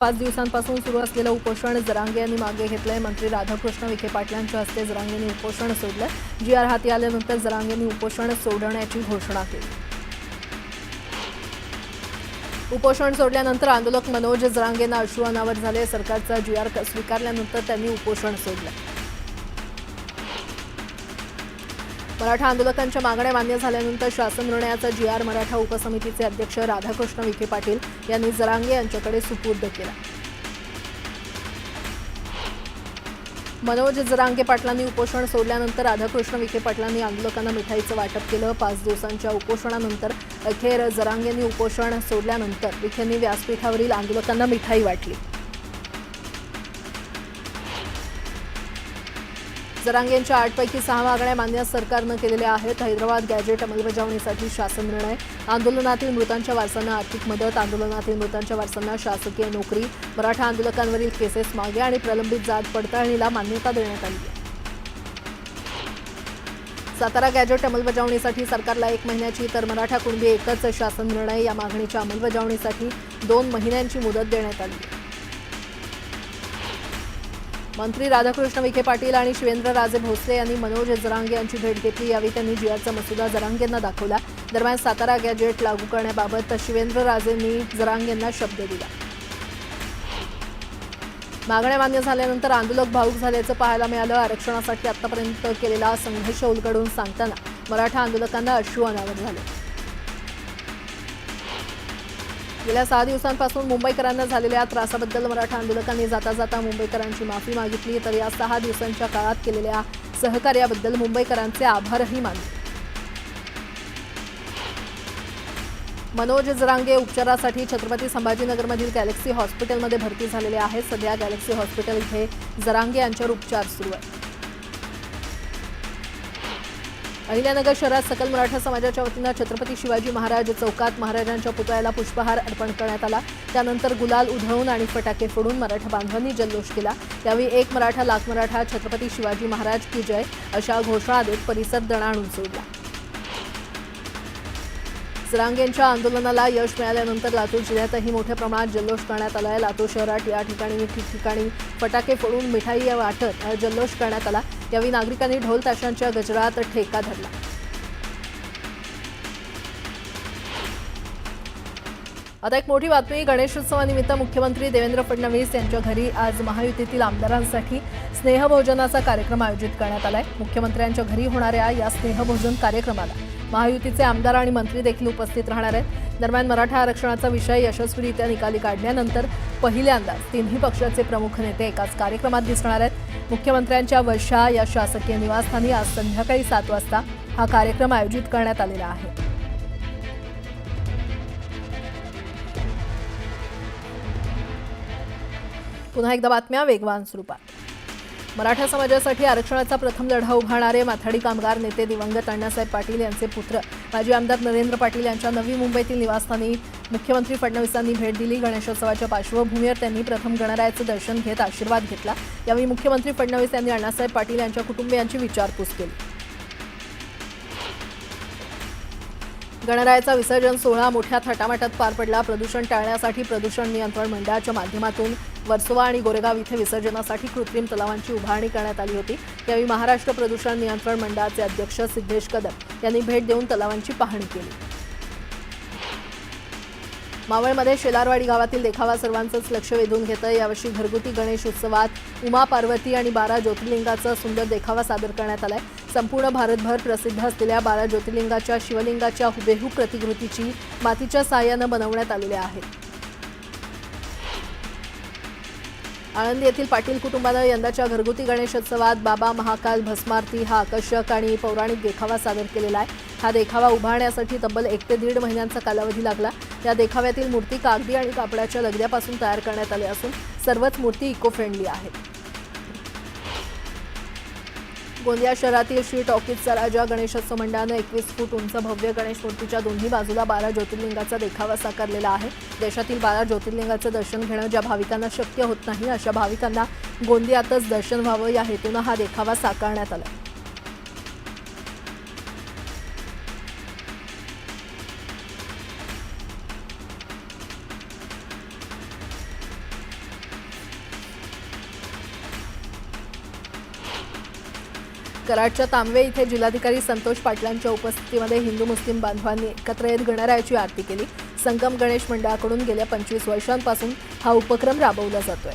5 दिवसांपासून सुरू असलेलं उपोषण जरांगे यांनी मागे घेतलंय। मंत्री राधाकृष्ण विखे पाटलांच्या हस्ते जरांगेंनी उपोषण सोडलं। GR हाती आल्यानंतर जरांगेंनी उपोषण सोडण्याची घोषणा केली। उपोषण सोडल्यानंतर आंदोलक मनोज जरांगेंना अश्रू अनावर झाले। सरकारचा GR स्वीकारल्यानंतर त्यांनी उपोषण सोडलं। मराठा आंदोलकांच्या मागण्या मान्य झाल्यानंतर शासन निर्णयाचा GR मराठा उपसमितीचे अध्यक्ष राधाकृष्ण विखे पाटील यांनी जरांगे यांच्याकडे सुपूर्द केला। मनोज जरांगे पाटलांनी उपोषण सोडल्यानंतर राधाकृष्ण विखे पाटलांनी आंदोलकांना मिठाईचं वाटप केलं। 5 दिवसांच्या उपोषणानंतर अखेर जरांगेंनी उपोषण सोडल्यानंतर विखेंनी व्यासपीठावरील आंदोलकांना मिठाई वाटली। जरांगेंच्या 8 पैकी 6 मागण्या मान्य सरकारनं केलेल्या आहेत। हैदराबाद गॅजेट अंमलबजावणीसाठी शासन निर्णय, आंदोलनातील मृतांच्या वारसांना आर्थिक मदत, आंदोलनातील मृतांच्या वारसांना शासकीय नोकरी, मराठा आंदोलकांवरील केसेस मागे आणि प्रलंबित जात पडताळणीला मान्यता देण्यात आली आहे। सातारा गॅजेट अंमलबजावणीसाठी सरकारला 1 महिन्याची तर मराठा कुणबी एकच शासन निर्णय या मागणीच्या अंमलबजावणीसाठी 2 महिन्यांची मुदत देण्यात आली आहे। मंत्री राधाकृष्ण विखे पाटील आणि शिवेंद्रराजे भोसले यांनी मनोज जरांगे यांची भेट घेतली। यावेळी त्यांनी GRचा मसुदा जरांगेंना दाखवला। दरम्यान सातारा गॅजेट लागू करण्याबाबत शिवेंद्रराजेंनी जरांगेंना शब्द दिला। मागण्या मान्य झाल्यानंतर आंदोलक भावूक झाल्याचं पाहायला मिळालं। आरक्षणासाठी आतापर्यंत केलेला संघर्ष उलगडून सांगताना मराठा आंदोलकांना अश्रू अनावर झाले। गेल्या 6 दिवसांपासून मुंबईकरांना झालेल्या त्रासाबद्दल मराठा आंदोलकांनी जाता जाता मुंबईकरांची माफी मागितली, तर या 6 दिवसांच्या काळात केलेल्या सहकार्याबद्दल मुंबईकरांचे आभारही मानले। मनोज जरांगे उपचारासाठी छत्रपती संभाजीनगरमधील गॅलेक्सी हॉस्पिटलमध्ये भरती झालेले आहेत। सध्या गॅलेक्सी हॉस्पिटल इथे जरांगे यांच्यावर उपचार सुरू आहेत। अहिल्यानगर शहरात सकल मराठा समाजाच्या वतीनं छत्रपती शिवाजी महाराज चौकात महाराजांच्या पुतळ्याला पुष्पहार अर्पण करण्यात आला। त्यानंतर गुलाल उधळून आणि फटाके फोडून मराठा बांधवांनी जल्लोष केला। यावेळी 1 मराठा लाख मराठा छत्रपती शिवाजी महाराज की जय अशा घोषणा देत परिसर दणाणून सोडला। जरांगेंच्या आंदोलनाला यश मिळाल्यानंतर लातूर जिल्ह्यातही मोठ्या प्रमाणात जल्लोष करण्यात आला आहे। लातूर शहरात या ठिकाणी ठिकठिकाणी फटाके फोडून मिठाई वाटत जल्लोष करण्यात आला। यावेळी नागरिकांनी ढोल ताशांच्या गजरात ठेका धरला। आता एक मोठी बातमी। गणेशोत्सवानिमित्त मुख्यमंत्री देवेंद्र फडणवीस यांच्या घरी आज महायुतीतील आमदारांसाठी स्नेहभोजनाचा कार्यक्रम आयोजित करण्यात आलाय। मुख्यमंत्र्यांच्या घरी होणाऱ्या या स्नेहभोजन कार्यक्रमाला महायुतीचे आमदार आणि मंत्री देखील उपस्थित राहणार आहेत। दरम्यान मराठा आरक्षणाचा विषय यशस्वीरित्या निकाली काढल्यानंतर पहिल्यांदाच तिन्ही पक्षाचे प्रमुख नेते एकाच कार्यक्रमात दिसणार आहेत। मुख्यमंत्र्यांच्या वर्षा या शासकीय निवासस्थानी आज संध्याकाळी 7 वाजता हा कार्यक्रम आयोजित करण्यात आलेला आहे। पुन्हा एकदा बातम्या वेगवान स्वरूपात। मराठा समाजासाठी आरक्षणाचा प्रथम लढा उभारणारे माथाडी कामगार नेते दिवंगत अण्णासाहेब पाटील यांचे पुत्र माजी आमदार नरेंद्र पाटील यांच्या नवी मुंबईतील निवासस्थानी मुख्यमंत्री फडणवीसांनी भेट दिली। गणेशोत्सवाच्या पार्श्वभूमीवर त्यांनी प्रथम गणरायाचं दर्शन घेत आशीर्वाद घेतला। यावेळी मुख्यमंत्री फडणवीस यांनी अण्णासाहेब पाटील यांच्या कुटुंबियांची विचारपूस केली। गणरायाचा विसर्जन सोहळा मोठ्या थाटामाटात पार पडला। प्रदूषण टाळण्यासाठी प्रदूषण नियंत्रण मंडळाच्या माध्यमातून वर्सोवा आणि गोरेगाव इथे विसर्जनासाठी कृत्रिम तलावांची उभारणी करण्यात आली होती। यावेळी महाराष्ट्र प्रदूषण नियंत्रण मंडळाचे अध्यक्ष सिद्धेश कदम यांनी भेट देऊन तलावांची पाहणी केली। मावळमध्ये शेलारवाडी गावातील देखावा सर्वांचंच लक्ष वेधून घेतोय। यावर्षी घरगुती गणेश उत्सवात उमा पार्वती आणि 12 ज्योतिर्लिंगाचा सुंदर देखावा सादर करण्यात आलाय। संपूर्ण भारतभर प्रसिद्ध असलेल्या 12 ज्योतिर्लिंगाच्या शिवलिंगाच्या हुबेहूब प्रतिकृतीची मातीच्या साहाय्यानं बनवण्यात आलेल्या आहेत। आळंदी येथील पाटील कुटुंबानं यंदाच्या घरगुती गणेशोत्सवात बाबा महाकाल भस्मारती हा आकर्षक आणि पौराणिक देखावा सादर केलेला आहे। हा देखावा उभारण्यासाठी तब्बल 1 ते 1.5 महिन्यांचा कालावधी लागला। या देखाव्यातील मूर्ती कागदी आणि कापडाच्या लगद्यापासून तयार करण्यात आल्या असून सर्वच मूर्ती इको फ्रेंडली आहेत। गोंदिया शहरातील श्री टॉकीजचा राजा गणेशोत्सव मंडळानं 21 फूट उंच भव्य गणेश मूर्तीच्या दोन्ही बाजूला 12 ज्योतिर्लिंगाचा देखावा साकारलेला आहे। देशातील 12 ज्योतिर्लिंगाचं दर्शन घेणं ज्या भाविकांना शक्य होत नाही अशा भाविकांना गोंदियातच दर्शन व्हावं या हेतूनं हा देखावा साकारण्यात आला। कराडच्या तांबवे इथे जिल्हाधिकारी संतोष पाटलांच्या उपस्थितीमध्ये हिंदू मुस्लिम बांधवांनी एकत्र येत गणरायाची आरती केली। संगम गणेश मंडळाकडून गेल्या 25 वर्षांपासून हा उपक्रम राबवला जातोय।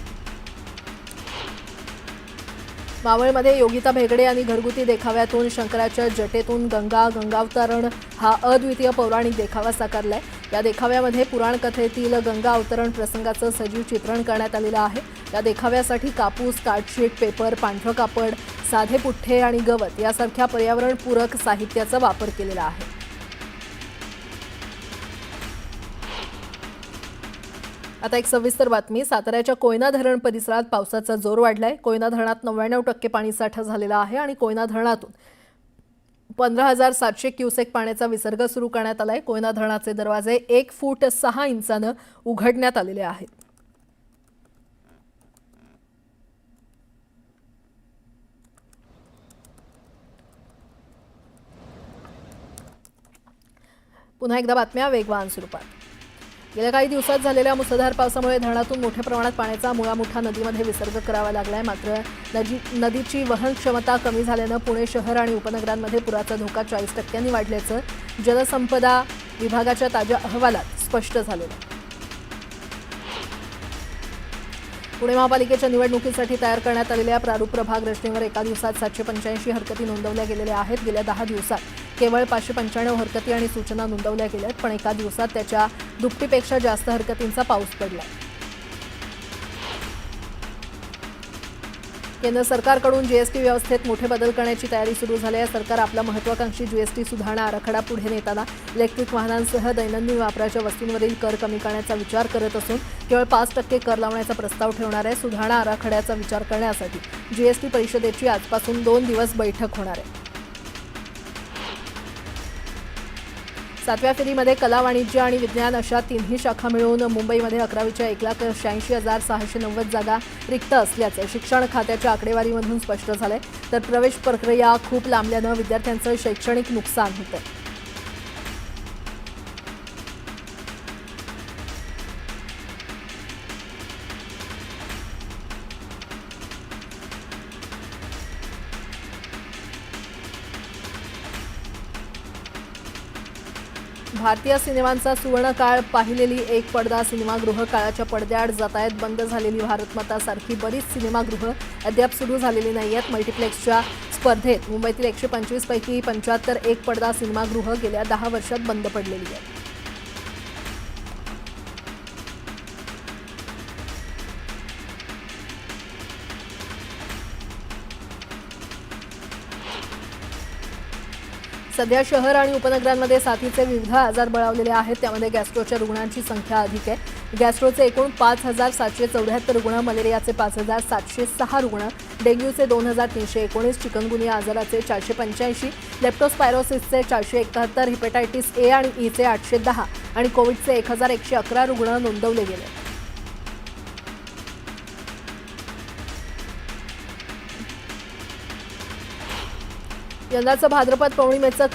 मावळमध्ये योगिता भेगडे यांनी घरगुती देखाव्यातून शंकराच्या जटेतून गंगावतरण हा अद्वितीय पौराणिक देखावा साकारलाय। या देखाव्यामध्ये पुराण कथेतील गंगा अवतरण प्रसंगाचं सजीव चित्रण करण्यात आलेलं आहे। या देखाव्यासाठी कापूस, कार्डशीट, पेपर, पांढरं कापड, साधे पुठ्ठे आणि गवत यासारख्या पर्यावरणपूरक साहित्याचा वापर केलेला आहे। आता एक सविस्तर बातमी। साताऱ्याच्या कोयना धरण परिसरात पावसाचा जोर वाढलाय। कोयना धरणात 99% पाणीसाठा झालेला आहे आणि कोयना धरणातून 15,700 क्युसेक पाण्याचा विसर्ग सुरू करण्यात आलाय। कोयना धरणाचे दरवाजे 1 फूट 6 इंचानं उघडण्यात आलेले आहेत। पुन्हा एकदा बातम्या वेगवान स्वरूपात। गेल्या काही दिवसात झालेल्या मुसळधार पावसामुळे धरणातून मोठ्या प्रमाणात पाण्याचा मुळामुठा नदीमध्ये विसर्ग करावा लागलाय। मात्र नदीची वहन क्षमता कमी झाल्यानं पुणे शहर आणि उपनगरांमध्ये पुराचा धोका 40% वाढल्याचं जलसंपदा विभागाच्या ताज्या अहवालात स्पष्ट झालेलं आहे। पुणे महापालिकेच्या निवडणुकीसाठी तयार करण्यात आलेल्या प्रारूप प्रभाग रचनेवर एका दिवसात 785 हरकती नोंदवल्या गेलेल्या आहेत। गेल्या 10 दिवसात केवळ 595 हरकती आणि सूचना नोंदवल्या गेल्यात, पण एका दिवसात त्याच्या दुपटीपेक्षा जास्त हरकतींचा पाऊस पडला। केंद्र सरकारकडून जीएसटी व्यवस्थेत मोठे बदल करण्याची तयारी सुरू झाली आहे। सरकार आपला महत्त्वाकांक्षी जीएसटी सुधारणा आराखडा पुढे नेताना इलेक्ट्रिक वाहनांसह दैनंदिन वापराच्या वस्तूंवरील कर कमी करण्याचा विचार करत असून केवळ 5% कर लावण्याचा प्रस्ताव ठेवणार आहे। सुधारणा आराखड्याचा विचार करण्यासाठी जीएसटी परिषदेची आजपासून 2 दिवस बैठक होणार आहे। 7व्या फेरीमध्ये कला, वाणिज्य आणि विज्ञान अशा तिन्ही शाखा मिळून मुंबईमध्ये 11वीच्या 1,86,690 जागा रिक्त असल्याचं शिक्षण खात्याच्या आकडेवारीमधून स्पष्ट झालंय। तर प्रवेश प्रक्रिया खूप लांबल्यानं विद्यार्थ्यांचं शैक्षणिक नुकसान होतंय। भारतीय सिनेमांचा सुवर्णकाळ पाहिलेली एक पडदा सिनेमागृह काळाच्या पडद्याआड जातायत। बंद झालेली भारतमाता सारखी बरीच सिनेमागृह अद्याप सुरू झालेली नाहीयेत। मल्टिप्लेक्सच्या स्पर्धेत मुंबईतील 125 पैकी 75 एक पडदा सिनेमागृह गेल्या 10 वर्षात बंद पडलेली आहेत। सध्या शहर आणि उपनगरांमध्ये साथीचे विविध आजार बळावलेले आहेत। त्यामध्ये गॅस्ट्रोच्या रुग्णांची संख्या अधिक आहे। गॅस्ट्रोचे एकूण 5,774 रुग्ण, मलेरियाचे 5,706 रुग्ण, डेंग्यूचे 2,319, चिकनगुनिया आजाराचे 485, लेप्टोस्पायरोसिसचे 471, हेपेटायटिस ए आणि ईचे 810 आणि कोविडचे 1,111 रुग्ण नोंदवले गेले। यंदाचं भाद्रपद पौर्णिमेचं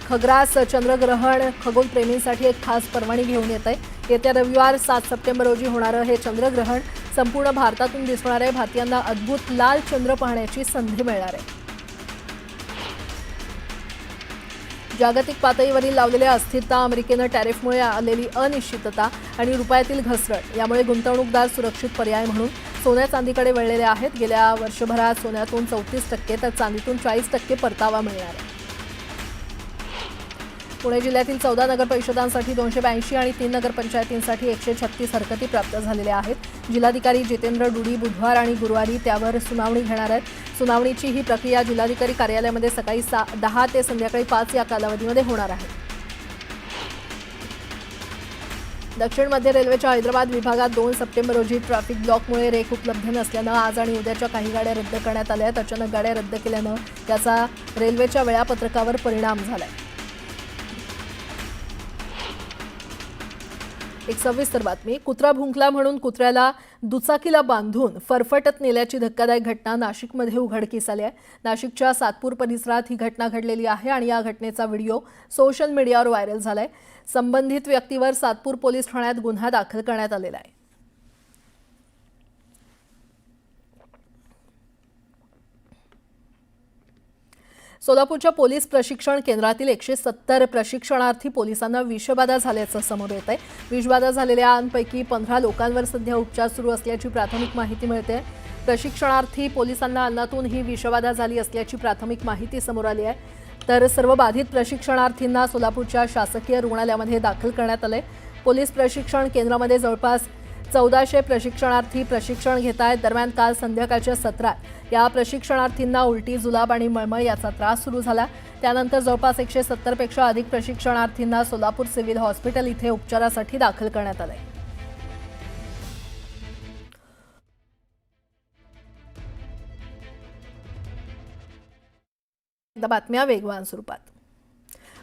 खग्रास चंद्रग्रहण खगोलप्रेमींसाठी एक खास पर्वणी घेऊन येत आहे। येत्या रविवार 7 सप्टेंबर रोजी होणारं हे चंद्रग्रहण संपूर्ण भारतातून दिसणार आहे। भारतीयांना अद्भुत लाल चंद्र पाहण्याची संधी मिळणार आहे। जागतिक पातळीवरील लावलेल्या अस्थिरता, अमेरिकेनं टॅरिफमुळे आलेली अनिश्चितता आणि रुपयातील घसरण यामुळे गुंतवणूकदार सुरक्षित पर्याय म्हणून सोन्या चांदीकडे वळलेले आहेत। गेल्या वर्षभरात सोन्यातून 34% तर चांदीतून 40% परतावा मिळणार आहे। पुणे जिल्ह्यातील 14 नगरपरिषदांसाठी 282 आणि 3 नगरपंचायतींसाठी 136 हरकती प्राप्त झालेल्या आहेत। जिल्हाधिकारी जितेंद्र डुडी बुधवार आणि गुरुवारी त्यावर सुनावणी घेणार आहेत। सुनावणीची ही प्रक्रिया जिल्हाधिकारी कार्यालयामध्ये सकाळी 10 ते संध्याकाळी 5 या कालावधीमध्ये होणार आहे। दक्षिण मध्य रेल्वेच्या हैदराबाद विभागात 2 सप्टेंबर रोजी ट्रॅफिक ब्लॉकमुळे रेक उपलब्ध नसल्यानं आज आणि उद्याच्या काही गाड्या रद्द करण्यात आल्या आहेत। अचानक गाड्या रद्द केल्यानं त्याचा रेल्वेच्या वेळापत्रकावर परिणाम झालाय। एक सविस्तर बातमी। कुत्रा भुंकला म्हणून कुत्र्याला दुचाकीला बांधून फरफटत नेल्याची धक्कादायक घटना नाशिकमध्ये उघडकीस आली आहे। नाशिकच्या सातपूर परिसरात ही घटना घडलेली आहे आणि या घटनेचा व्हिडिओ सोशल मीडियावर व्हायरल झालाय। संबंधित व्यक्तीवर सातपूर पोलीस ठाण्यात गुन्हा दाखल करण्यात आलेला आहे। सोलापूरच्या पोलीस प्रशिक्षण केंद्रातील 170 प्रशिक्षणार्थी पोलिसांना विषबाधा झाल्याचं समोर येत आहे। विषबाधा झालेल्यांपैकी 15 लोकांवर सध्या उपचार सुरू असल्याची प्राथमिक माहिती मिळते। प्रशिक्षणार्थी पोलिसांना अन्नातून ही विषबाधा झाली असल्याची प्राथमिक माहिती समोर आली आहे। तर सर्व बाधित प्रशिक्षणार्थींना सोलापूरच्या शासकीय रुग्णालयामध्ये दाखल करण्यात आले। पोलीस प्रशिक्षण केंद्रामध्ये जवळपास 1400 प्रशिक्षणार्थी प्रशिक्षण घेत आहेत। दरम्यान काल संध्याकाळच्या सत्रात या प्रशिक्षणार्थींना उलटी, जुलाब आणि मळमळ याचा त्रास सुरू झाला। त्यानंतर जवळपास 170 पेक्षा अधिक प्रशिक्षणार्थींना सोलापूर सिव्हिल हॉस्पिटल इथे उपचारासाठी दाखल करण्यात आले। बातम्या वेगवान स्वरूपात।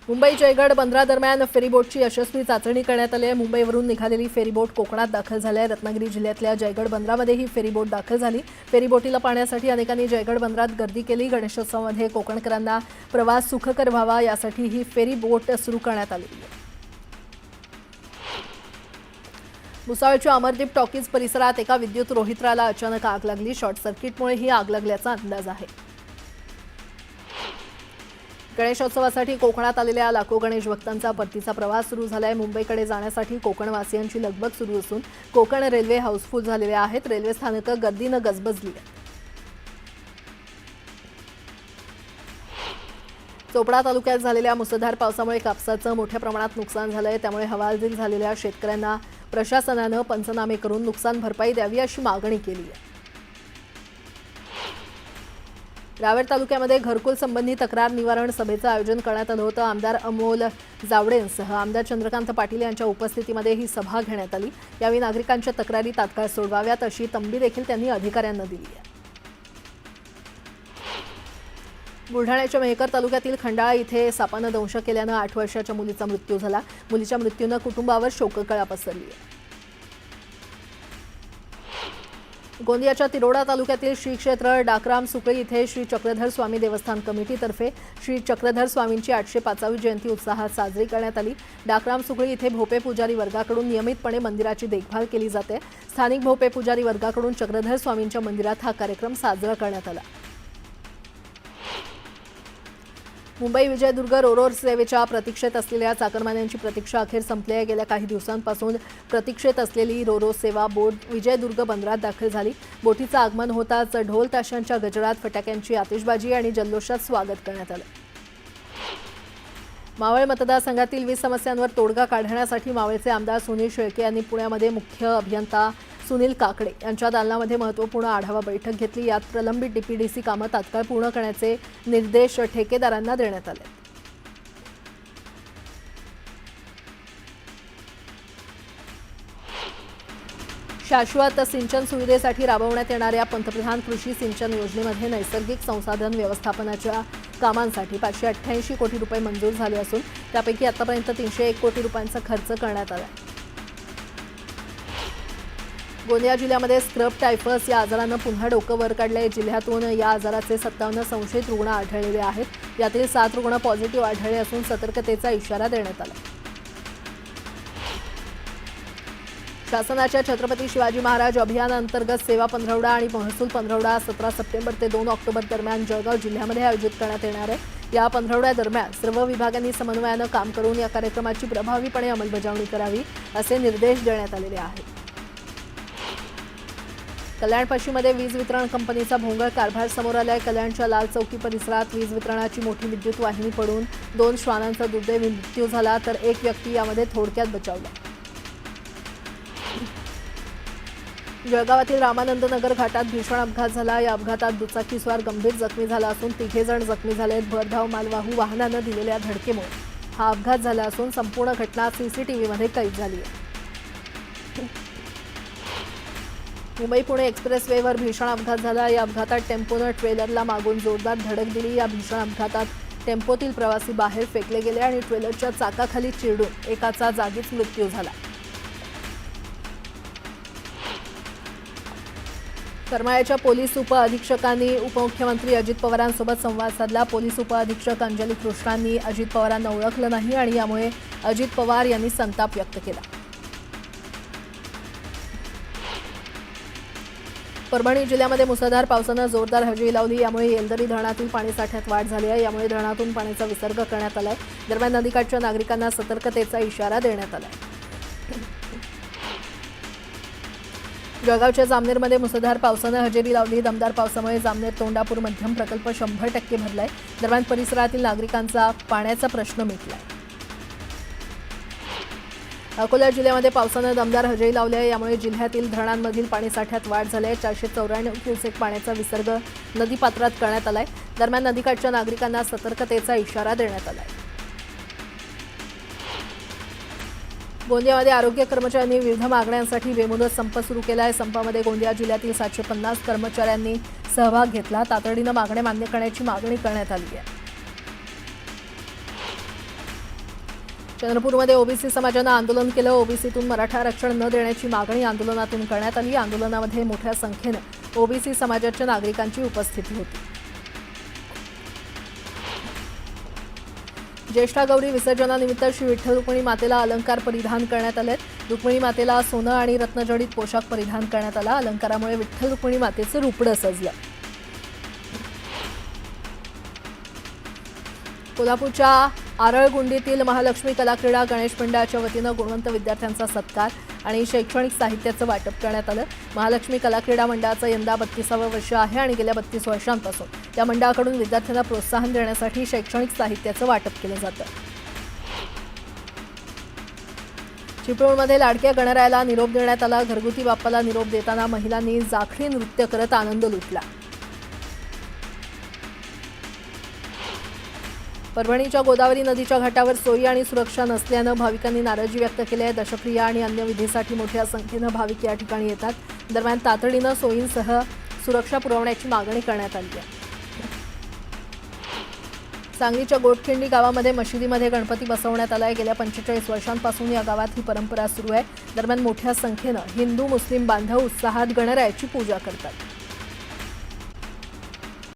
मुंबई जयगड बंदरादरम्यान फेरीबोटची यशस्वी चाचणी करण्यात आली आहे। मुंबईवरून निघालेली फेरीबोट कोकणात दाखल झाली आहे। रत्नागिरी जिल्ह्यातल्या जयगड बंदरामध्ये ही फेरीबोट दाखल झाली। फेरीबोटीला पाहण्यासाठी अनेकांनी जयगड बंदरात गर्दी केली। गणेशोत्सवामध्ये कोकणकरांना प्रवास सुखकर व्हावा यासाठी ही फेरीबोट सुरू करण्यात आली आहे। भुसावळच्या अमरदीप टॉकीज परिसरात एका विद्युत रोहित्राला अचानक आग लागली। शॉर्ट सर्किटमुळे ही आग लागल्याचा अंदाज आहे। गणेशोत्सवासाठी कोकणात आलेल्या लाखो गणेश भक्तांचा परतीचा प्रवास सुरू झालाय। मुंबईकडे जाण्यासाठी कोकणवासियांची लगबग सुरू असून कोकण रेल्वे हाऊसफुल झालेल्या आहेत। रेल्वे स्थानकं गर्दीनं गजबजली आहेत। चोपडा तालुक्यात झालेल्या मुसळधार पावसामुळे कापसाचं मोठ्या प्रमाणात नुकसान झालंय। त्यामुळे हवालदिल झालेल्या शेतकऱ्यांना प्रशासनानं पंचनामे करून नुकसान भरपाई द्यावी अशी मागणी केली आहे। रावेर तालुक्यामध्ये घरकुल संबंधी तक्रार निवारण सभेचं आयोजन करण्यात आलं होतं। आमदार अमोल जावडेंसह आमदार चंद्रकांत पाटील यांच्या उपस्थितीमध्ये ही सभा घेण्यात आली। यावेळी नागरिकांच्या तक्रारी तात्काळ सोडवाव्यात अशी तंबी देखील त्यांनी अधिकाऱ्यांना दिली आहे। बुलढाण्याच्या मेहकर तालुक्यातील खंडाळा इथे सापानं दंश केल्यानं 8 वर्षाच्या मुलीचा मृत्यू झाला। मुलीच्या मृत्यूनं कुटुंबावर शोककळा पसरली आहे। गोंदियाच्या तिरोडा तालुक्यातील श्री क्षेत्र डाकराम सुकळी इथे श्री चक्रधर स्वामी देवस्थान कमिटीतर्फे श्री चक्रधर स्वामींची 805वी जयंती उत्साहात साजरी करण्यात आली। डाकराम सुकळी इथे भोपे पुजारी वर्गाकडून नियमितपणे मंदिराची देखभाल केली जाते। स्थानिक भोपे पुजारी वर्गाकडून चक्रधर स्वामींच्या मंदिरात हा कार्यक्रम साजरा करण्यात आला। मुंबई विजयदुर्ग रोरो सेवेच्या प्रतीक्षेत असलेल्या चाकरमान्यांची प्रतीक्षा अखेर संपली आहे। गेल्या काही दिवसांपासून प्रतीक्षेत असलेली रोरो सेवा बोट विजयदुर्ग बंदरात दाखल झाली। बोटीचं आगमन होताच ढोल ताशांच्या गजरात, फटाक्यांची आतिषबाजी आणि जल्लोषात स्वागत करण्यात आलं। मावळ मतदारसंघातील 20 समस्यांवर तोडगा काढण्यासाठी मावळचे आमदार सुनील शेळके यांनी पुण्यामध्ये मुख्य अभियंता सुनील काकडे यांच्या दालनामध्ये महत्त्वपूर्ण आढावा बैठक घेतली। यात प्रलंबित डीपीडीसी कामं तात्काळ पूर्ण करण्याचे निर्देश ठेकेदारांना देण्यात आले। शाश्वत सिंचन सुविधेसाठी राबवण्यात येणाऱ्या पंतप्रधान कृषी सिंचन योजनेमध्ये नैसर्गिक संसाधन व्यवस्थापनाच्या कामांसाठी 588 कोटी रुपये मंजूर झाले असून त्यापैकी आतापर्यंत 301 कोटी रुपयांचा खर्च करण्यात आला आहे। गोंदिया जिल्ह्यामध्ये स्क्रब टायफस या आजारानं पुन्हा डोकं वर काढलंय। जिल्ह्यातून या आजाराचे 57 संशयित रुग्ण आढळलेले आहेत। यातील 7 रुग्ण पॉझिटिव्ह आढळले असून सतर्कतेचा इशारा देण्यात आला। शासनाच्या छत्रपती शिवाजी महाराज अभियानांतर्गत सेवा पंधरवडा आणि महसूल पंधरवडा 17 सप्टेंबर ते 2 ऑक्टोबर दरम्यान जळगाव जिल्ह्यामध्ये आयोजित करण्यात येणार आहे। या पंधरवड्यादरम्यान सर्व विभागांनी समन्वयानं काम करून या कार्यक्रमाची प्रभावीपणे अंमलबजावणी करावी असे निर्देश देण्यात आलेले आहेत। कल्याण पश्चिममध्ये वीज वितरण कंपनीचा भोंगळ कारभार समोर आलाय। कल्याणच्या लाल चौकी परिसरात वीज वितरणाची मोठी विद्युत वाहिनी पडून 2 श्वानांचा दुर्दैवी मृत्यू झाला तर एक व्यक्ती यामध्ये थोडक्यात बचावला। जळगावातील रामानंद नगर घाटात भीषण अपघात झाला। या अपघातात दुचाकीस्वार गंभीर जखमी झाला असून 3 जण जखमी झालेत। भरधाव मालवाहू वाहनानं दिलेल्या धडकेमुळे हा अपघात झाला असून संपूर्ण घटना सीसीटीव्हीमध्ये कैद झाली आहे। मुंबई पुणे एक्सप्रेसवेवर भीषण अपघात झाला। या अपघातात टेम्पोनं ट्रेलरला मागून जोरदार धडक दिली। या भीषण अपघातात टेम्पोतील प्रवासी बाहेर फेकले गेले आणि ट्रेलरच्या चाकाखाली चिरडून एकाचा जागीच मृत्यू झाला। करमाळ्याच्या पोलीस उपअधीक्षकांनी उपमुख्यमंत्री अजित पवारांसोबत संवाद साधला। पोलीस उपअधीक्षक अंजली कृष्णांनी अजित पवारांना ओळखलं नाही आणि यामुळे अजित पवार यांनी संताप व्यक्त केला। परभणी जिल्ह्यामध्ये मुसळधार पावसानं जोरदार हजेरी लावली. यामुळे येलदरी धरणातील पाणीसाठ्यात वाढ झाली आहे. यामुळे धरणातून पाण्याचा विसर्ग करण्यात आलाय. दरम्यान नदीकाठच्या नागरिकांना सतर्कतेचा इशारा देण्यात आलाय. जळगावच्या जामनेरमध्ये मुसळधार पावसानं हजेरी लावली. दमदार पावसामुळे जामनेर तोंडापूर मध्यम प्रकल्प 100% भरलाय. दरम्यान परिसरातील नागरिकांचा पाण्याचा प्रश्न मिटलाय. अकोला जिल्ह्यामध्ये पावसानं दमदार हजेरी लावली आहे. यामुळे जिल्ह्यातील धरणांमधील पाणीसाठ्यात वाढ झाली आहे. 494 क्युसेक पाण्याचा विसर्ग नदीपात्रात करण्यात आलाय. दरम्यान नदीकाठच्या नागरिकांना सतर्कतेचा इशारा देण्यात आलाय. गोंदियामध्ये आरोग्य कर्मचाऱ्यांनी विविध मागण्यांसाठी बेमुदत संप सुरू केला आहे. संपामध्ये गोंदिया जिल्ह्यातील 750 कर्मचाऱ्यांनी सहभाग घेतला. तातडीनं मागण्या मान्य करण्याची मागणी करण्यात आली आहे. चंद्रपूरमध्ये ओबीसी समाजानं आंदोलन केलं. ओबीसीतून मराठा आरक्षण न देण्याची मागणी आंदोलनातून करण्यात आली. आंदोलनामध्ये मोठ्या संख्येनं ओबीसी समाजाच्या नागरिकांची उपस्थिती होती. ज्येष्ठा गौरी विसर्जनानिमित्त श्री विठ्ठल रुक्मिणी मातेला अलंकार परिधान करण्यात आले. रुक्मिणी मातेला सोनं आणि रत्नजडित पोशाख परिधान करण्यात आला. अलंकारामुळे विठ्ठल रुक्मिणी मातेचं रूपडं सजलं. कोल्हापूरच्या आरळगुंडीतील महालक्ष्मी कलाक्रीडा गणेश मंडळाच्या वतीनं गुणवंत विद्यार्थ्यांचा सत्कार आणि शैक्षणिक साहित्याचं वाटप करण्यात आलं. महालक्ष्मी कलाक्रीडा मंडळाचं यंदा 32वं वर्ष आहे आणि गेल्या 32 वर्षांपासून या मंडळाकडून विद्यार्थ्यांना प्रोत्साहन देण्यासाठी शैक्षणिक साहित्याचं वाटप केलं जातं. चिपळूणमध्ये लाडक्या गणरायाला निरोप देण्यात आला. घरगुती बाप्पाला निरोप देताना महिलांनी जाखडी नृत्य करत आनंद लुटला. परभणीच्या गोदावरी नदीच्या घाटावर सोयी आणि सुरक्षा नसल्यानं भाविकांनी नाराजी व्यक्त केली आहे. दशक्रिया आणि अन्य विधीसाठी मोठ्या संख्येनं भाविक या ठिकाणी येतात. दरम्यान तातडीनं सोयींसह सुरक्षा पुरवण्याची मागणी करण्यात आली आहे. सांगलीच्या गोटखिंडी गावामध्ये मशिदीमध्ये गणपती बसवण्यात आला आहे. गेल्या 45 वर्षांपासून या गावात ही परंपरा सुरू आहे. दरम्यान मोठ्या संख्येनं हिंदू मुस्लिम बांधव उत्साहात गणरायाची पूजा करतात.